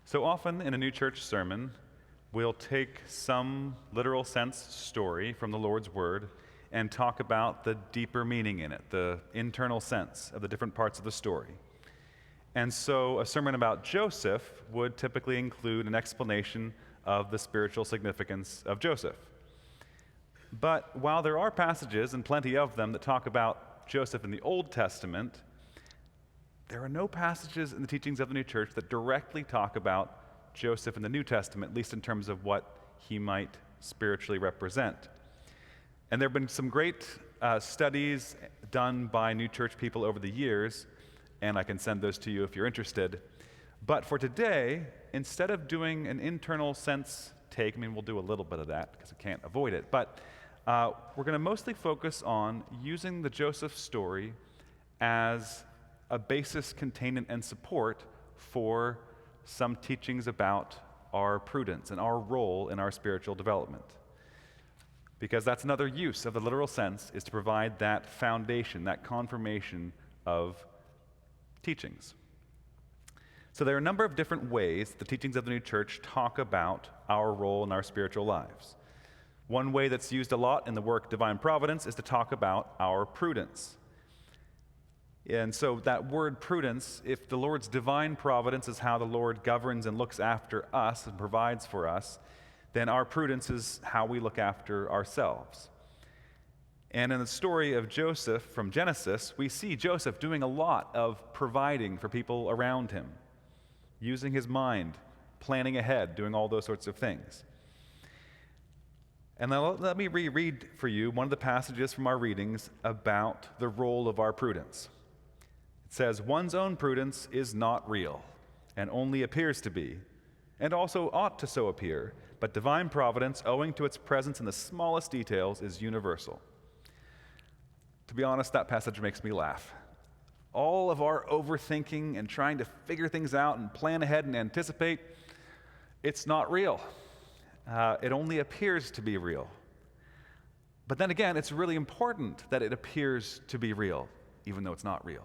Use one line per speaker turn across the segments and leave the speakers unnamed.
So often in a new church sermon, we'll take some literal sense story from the Lord's Word and talk about the deeper meaning in it, the internal sense of the different parts of the story. And so a sermon about Joseph would typically include an explanation of the spiritual significance of Joseph. But while there are passages, and plenty of them, that talk about Joseph in the Old Testament, there are no passages in the teachings of the new church that directly talk about Joseph in the New Testament, at least in terms of what he might spiritually represent. And there have been some great studies done by new church people over the years, and I can send those to you if you're interested. But for today, instead of doing an internal sense take, we'll do a little bit of that because we can't avoid it, but we're going to mostly focus on using the Joseph story as a basis, containment, and support for some teachings about our prudence and our role in our spiritual development. Because that's another use of the literal sense, is to provide that foundation, that confirmation of teachings. So there are a number of different ways the teachings of the new church talk about our role in our spiritual lives. One way that's used a lot in the work Divine Providence is to talk about our prudence. And so that word prudence, if the Lord's divine providence is how the Lord governs and looks after us and provides for us, then our prudence is how we look after ourselves. And in the story of Joseph from Genesis, we see Joseph doing a lot of providing for people around him, using his mind, planning ahead, doing all those sorts of things. And now let me reread for you one of the passages from our readings about the role of our prudence. It says, "One's own prudence is not real, and only appears to be, and also ought to so appear, but divine providence, owing to its presence in the smallest details, is universal." To be honest, that passage makes me laugh. All of our overthinking and trying to figure things out and plan ahead and anticipate, it's not real. It only appears to be real. But then again, it's really important that it appears to be real, even though it's not real.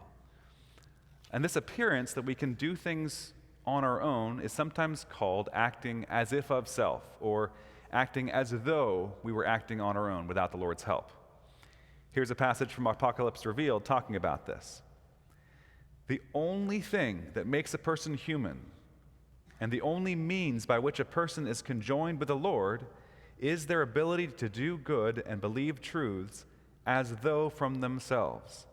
And this appearance that we can do things on our own is sometimes called acting as if of self, or acting as though we were acting on our own without the Lord's help. Here's a passage from Apocalypse Revealed talking about this. "The only thing that makes a person human, and the only means by which a person is conjoined with the Lord, is their ability to do good and believe truths as though from themselves,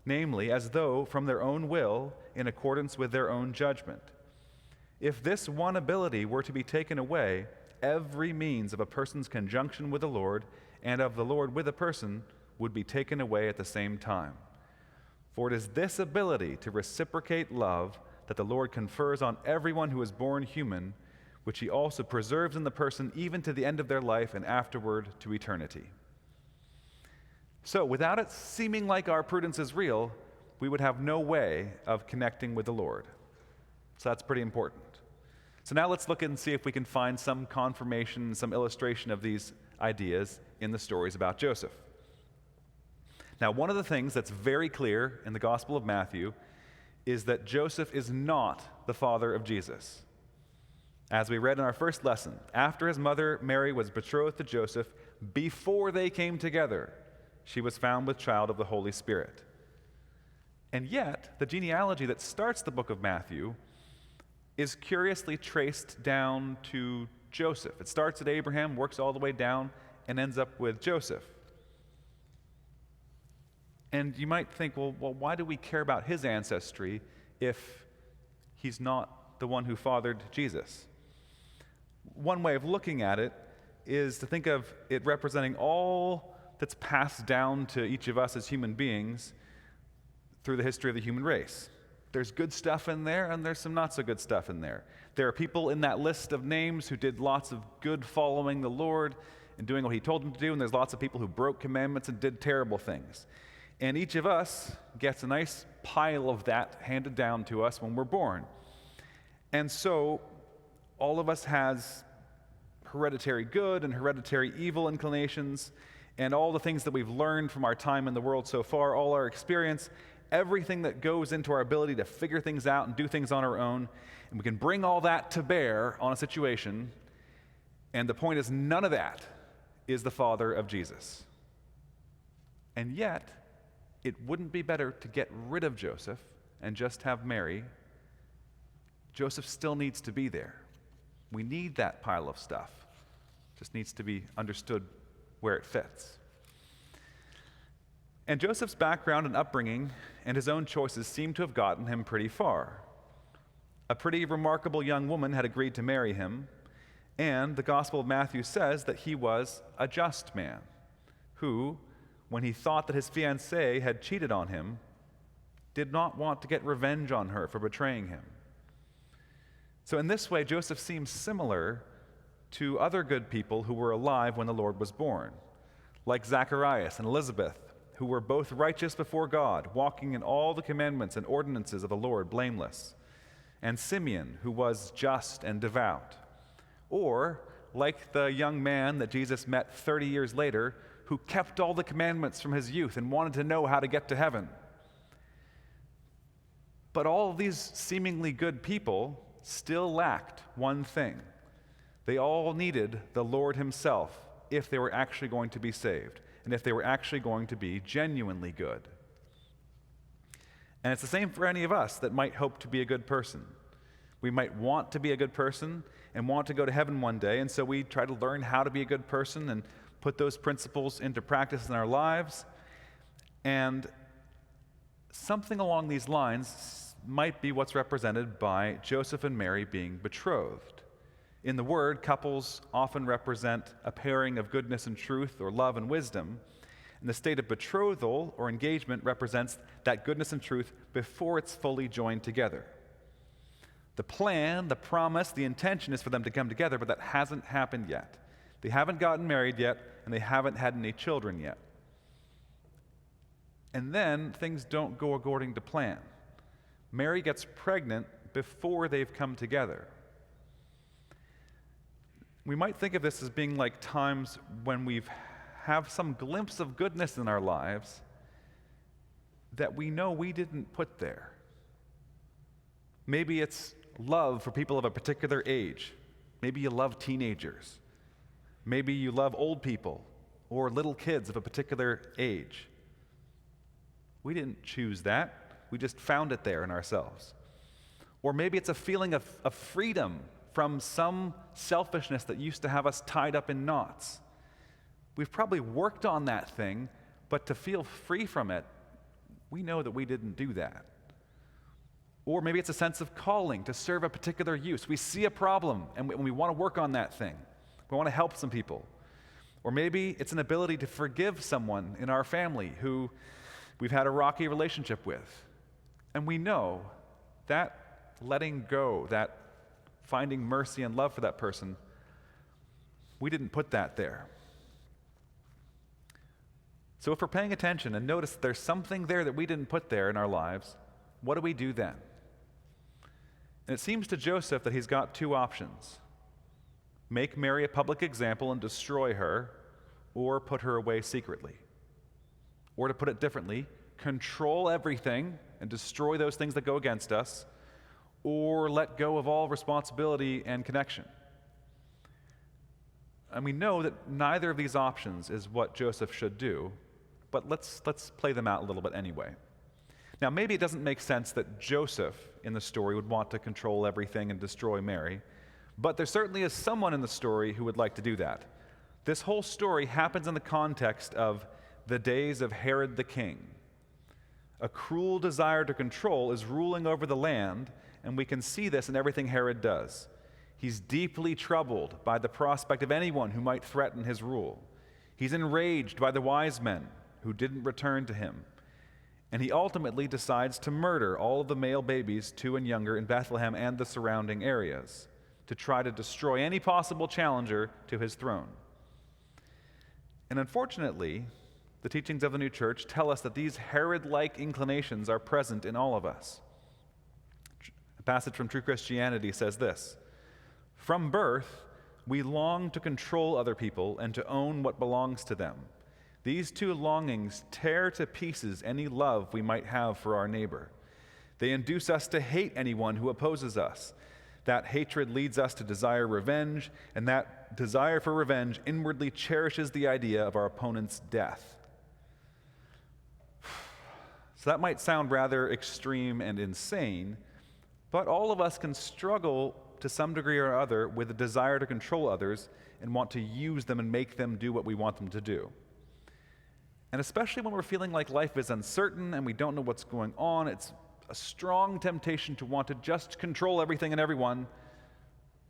namely, as though from their own will, in accordance with their own judgment. If this one ability were to be taken away, every means of a person's conjunction with the Lord and of the Lord with a person would be taken away at the same time. For it is this ability to reciprocate love that the Lord confers on everyone who is born human, which he also preserves in the person even to the end of their life and afterward to eternity." So without it seeming like our prudence is real, we would have no way of connecting with the Lord. So that's pretty important. So now let's look and see if we can find some confirmation, some illustration of these ideas in the stories about Joseph. Now, one of the things that's very clear in the Gospel of Matthew is that Joseph is not the father of Jesus. As we read in our first lesson, after his mother Mary was betrothed to Joseph, before they came together, she was found with child of the Holy Spirit. And yet, the genealogy that starts the book of Matthew is curiously traced down to Joseph. It starts at Abraham, works all the way down, and ends up with Joseph. And you might think, well, why do we care about his ancestry if he's not the one who fathered Jesus? One way of looking at it is to think of it representing all that's passed down to each of us as human beings through the history of the human race. There's good stuff in there, and there's some not so good stuff in there. There are people in that list of names who did lots of good following the Lord and doing what he told them to do, and there's lots of people who broke commandments and did terrible things. And each of us gets a nice pile of that handed down to us when we're born. And so all of us has hereditary good and hereditary evil inclinations, and all the things that we've learned from our time in the world so far, all our experience, everything that goes into our ability to figure things out and do things on our own, and we can bring all that to bear on a situation, and the point is none of that is the father of Jesus. And yet, it wouldn't be better to get rid of Joseph and just have Mary. Joseph still needs to be there. We need that pile of stuff. Just needs to be understood where it fits. And Joseph's background and upbringing and his own choices seem to have gotten him pretty far. A pretty remarkable young woman had agreed to marry him, and the Gospel of Matthew says that he was a just man who, when he thought that his fiancée had cheated on him, did not want to get revenge on her for betraying him. So in this way, Joseph seems similar to other good people who were alive when the Lord was born, like Zacharias and Elizabeth, who were both righteous before God, walking in all the commandments and ordinances of the Lord blameless, and Simeon, who was just and devout, or like the young man that Jesus met 30 years later, who kept all the commandments from his youth and wanted to know how to get to heaven. But all of these seemingly good people still lacked one thing. They all needed the Lord himself if they were actually going to be saved, and if they were actually going to be genuinely good. And it's the same for any of us that might hope to be a good person. We might want to be a good person and want to go to heaven one day, and so we try to learn how to be a good person and put those principles into practice in our lives. And something along these lines might be what's represented by Joseph and Mary being betrothed. In the Word, couples often represent a pairing of goodness and truth, or love and wisdom. And the state of betrothal or engagement represents that goodness and truth before it's fully joined together. The plan, the promise, the intention is for them to come together, but that hasn't happened yet. They haven't gotten married yet, and they haven't had any children yet. And then things don't go according to plan. Mary gets pregnant before they've come together. We might think of this as being like times when we have some glimpse of goodness in our lives that we know we didn't put there. Maybe it's love for people of a particular age. Maybe you love teenagers. Maybe you love old people or little kids of a particular age. We didn't choose that. We just found it there in ourselves. Or maybe it's a feeling of freedom from some selfishness that used to have us tied up in knots. We've probably worked on that thing, but to feel free from it, we know that we didn't do that. Or maybe it's a sense of calling to serve a particular use. We see a problem and we want to work on that thing. We want to help some people. Or maybe it's an ability to forgive someone in our family who we've had a rocky relationship with. And we know that letting go, that finding mercy and love for that person, we didn't put that there. So if we're paying attention and notice that there's something there that we didn't put there in our lives, what do we do then? And it seems to Joseph that he's got two options. Make Mary a public example and destroy her, or put her away secretly. Or to put it differently, control everything and destroy those things that go against us, or let go of all responsibility and connection. And we know that neither of these options is what Joseph should do, but let's play them out a little bit anyway. Now, maybe it doesn't make sense that Joseph in the story would want to control everything and destroy Mary, but there certainly is someone in the story who would like to do that. This whole story happens in the context of the days of Herod the king. A cruel desire to control is ruling over the land, and we can see this in everything Herod does. He's deeply troubled by the prospect of anyone who might threaten his rule. He's enraged by the wise men who didn't return to him. And he ultimately decides to murder all of the male babies 2 and younger in Bethlehem and the surrounding areas to try to destroy any possible challenger to his throne. And unfortunately, the teachings of the new church tell us that these Herod-like inclinations are present in all of us. A passage from True Christianity says this: "From birth, we long to control other people and to own what belongs to them. These two longings tear to pieces any love we might have for our neighbor. They induce us to hate anyone who opposes us. That hatred leads us to desire revenge, and that desire for revenge inwardly cherishes the idea of our opponent's death. So that might sound rather extreme and insane, but all of us can struggle to some degree or other with a desire to control others and want to use them and make them do what we want them to do. And especially when we're feeling like life is uncertain and we don't know what's going on, it's a strong temptation to want to just control everything and everyone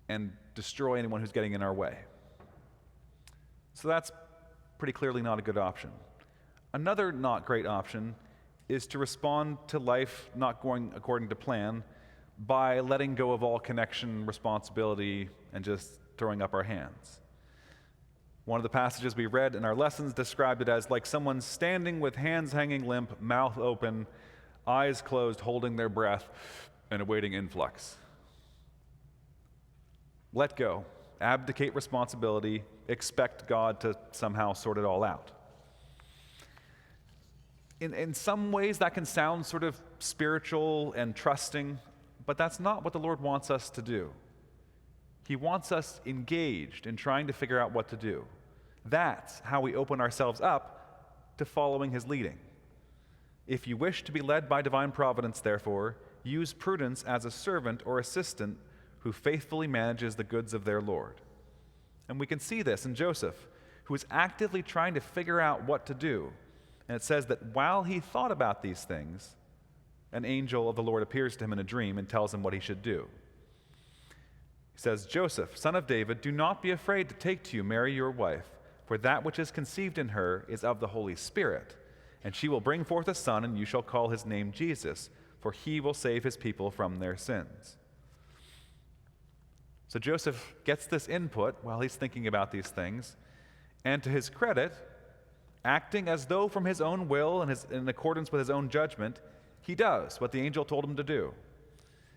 and destroy anyone who's getting in our way. So that's pretty clearly not a good option. Another not great option is to respond to life not going according to plan by letting go of all connection, responsibility, and just throwing up our hands. One of the passages we read in our lessons described it as like someone standing with hands hanging limp, mouth open, eyes closed, holding their breath, and awaiting influx. Let go. Abdicate responsibility. Expect God to somehow sort it all out. In some ways, that can sound sort of spiritual and trusting, but that's not what the Lord wants us to do. He wants us engaged in trying to figure out what to do. That's how we open ourselves up to following His leading. If you wish to be led by divine providence, therefore, use prudence as a servant or assistant who faithfully manages the goods of their Lord. And we can see this in Joseph, who is actively trying to figure out what to do. And it says that while he thought about these things, an angel of the Lord appears to him in a dream and tells him what he should do. He says, Joseph, son of David, do not be afraid to take to you Mary your wife, for that which is conceived in her is of the Holy Spirit. And she will bring forth a son, and you shall call his name Jesus, for he will save his people from their sins. So Joseph gets this input while he's thinking about these things, and to his credit, acting as though from his own will and in accordance with his own judgment, he does what the angel told him to do.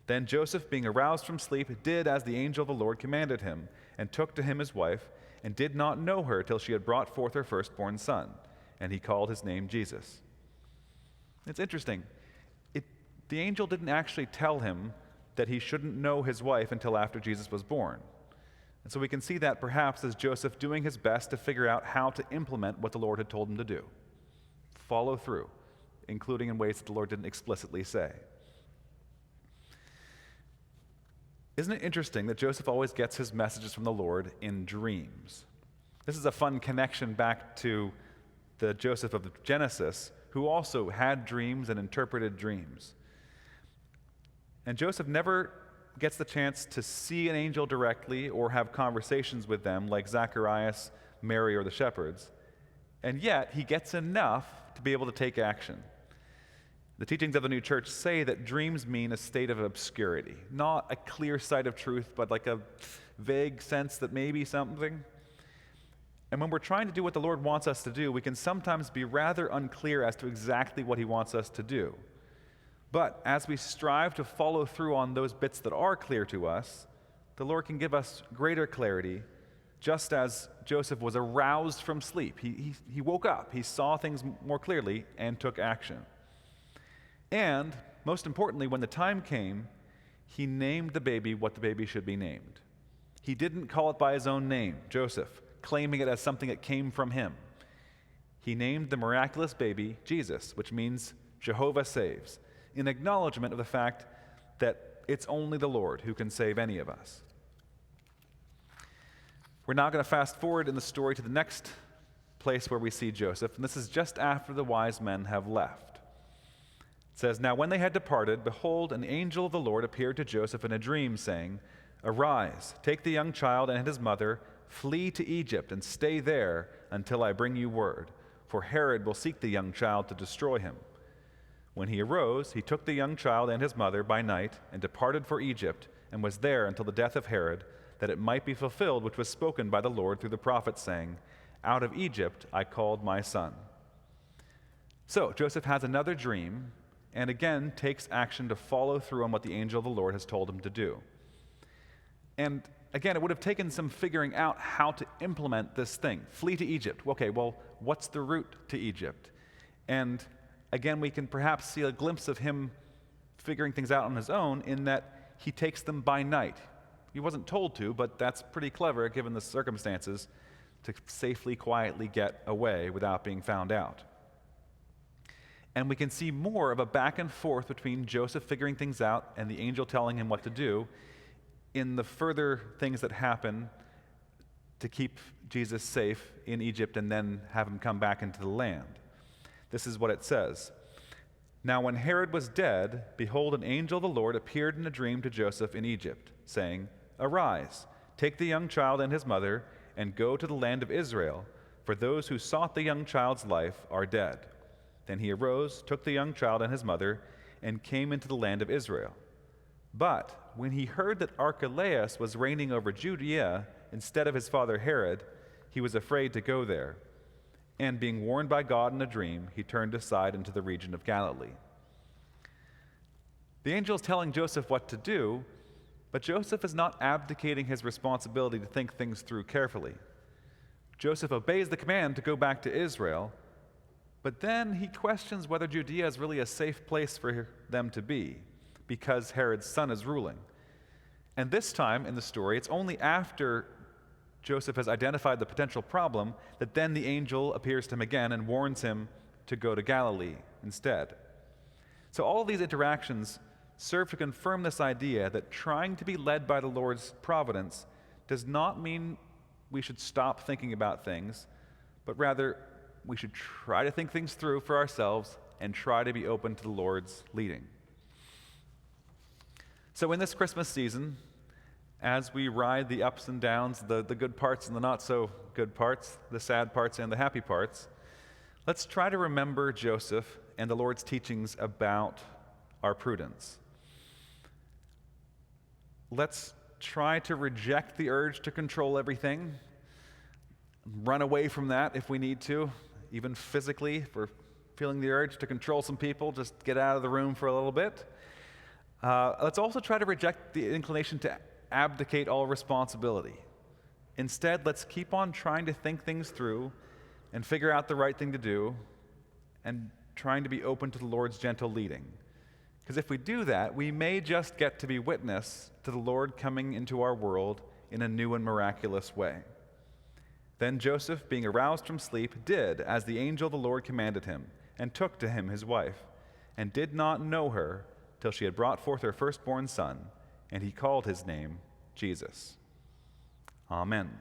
Then Joseph, being aroused from sleep, did as the angel of the Lord commanded him, and took to him his wife, and did not know her till she had brought forth her firstborn son, and he called his name Jesus. It's interesting. The angel didn't actually tell him that he shouldn't know his wife until after Jesus was born. And so we can see that perhaps as Joseph doing his best to figure out how to implement what the Lord had told him to do. Follow through, including in ways that the Lord didn't explicitly say. Isn't it interesting that Joseph always gets his messages from the Lord in dreams? This is a fun connection back to the Joseph of Genesis, who also had dreams and interpreted dreams. And Joseph never gets the chance to see an angel directly or have conversations with them like Zacharias, Mary, or the shepherds. And yet, he gets enough to be able to take action. The teachings of the new church say that dreams mean a state of obscurity, not a clear sight of truth, but like a vague sense that maybe something. And when we're trying to do what the Lord wants us to do, we can sometimes be rather unclear as to exactly what He wants us to do. But as we strive to follow through on those bits that are clear to us, the Lord can give us greater clarity, just as Joseph was aroused from sleep. He woke up, he saw things more clearly, and took action. And, most importantly, when the time came, he named the baby what the baby should be named. He didn't call it by his own name, Joseph, claiming it as something that came from him. He named the miraculous baby Jesus, which means Jehovah saves, in acknowledgement of the fact that it's only the Lord who can save any of us. We're now going to fast forward in the story to the next place where we see Joseph, and this is just after the wise men have left. It says, Now when they had departed, behold, an angel of the Lord appeared to Joseph in a dream, saying, Arise, take the young child and his mother, flee to Egypt, and stay there until I bring you word, for Herod will seek the young child to destroy him. When he arose, he took the young child and his mother by night and departed for Egypt, and was there until the death of Herod, that it might be fulfilled which was spoken by the Lord through the prophet, saying, Out of Egypt I called my son. So Joseph has another dream, and again takes action to follow through on what the angel of the Lord has told him to do. And again, it would have taken some figuring out how to implement this thing. Flee to Egypt. Okay, well, what's the route to Egypt? And again, we can perhaps see a glimpse of him figuring things out on his own in that he takes them by night. He wasn't told to, but that's pretty clever given the circumstances to safely, quietly get away without being found out. And we can see more of a back and forth between Joseph figuring things out and the angel telling him what to do in the further things that happen to keep Jesus safe in Egypt and then have him come back into the land. This is what it says. Now when Herod was dead, behold, an angel of the Lord appeared in a dream to Joseph in Egypt, saying, Arise, take the young child and his mother, and go to the land of Israel, for those who sought the young child's life are dead. Then he arose, took the young child and his mother, and came into the land of Israel. But when he heard that Archelaus was reigning over Judea instead of his father Herod, he was afraid to go there. And being warned by God in a dream, he turned aside into the region of Galilee. The angel is telling Joseph what to do, but Joseph is not abdicating his responsibility to think things through carefully. Joseph obeys the command to go back to Israel, but then he questions whether Judea is really a safe place for them to be, because Herod's son is ruling. And this time in the story, it's only after Joseph has identified the potential problem that then the angel appears to him again and warns him to go to Galilee instead. So all of these interactions serve to confirm this idea that trying to be led by the Lord's providence does not mean we should stop thinking about things, but rather we should try to think things through for ourselves and try to be open to the Lord's leading. So in this Christmas season, as we ride the ups and downs, the good parts and the not so good parts, the sad parts and the happy parts, let's try to remember Joseph and the Lord's teachings about our prudence. Let's try to reject the urge to control everything, run away from that if we need to, even physically, if we're feeling the urge to control some people, just get out of the room for a little bit. Let's also try to reject the inclination to abdicate all responsibility. Instead, let's keep on trying to think things through and figure out the right thing to do and trying to be open to the Lord's gentle leading. Because if we do that, we may just get to be witness to the Lord coming into our world in a new and miraculous way. Then Joseph, being aroused from sleep, did as the angel of the Lord commanded him, and took to him his wife, and did not know her till she had brought forth her firstborn son, and he called his name Jesus. Amen.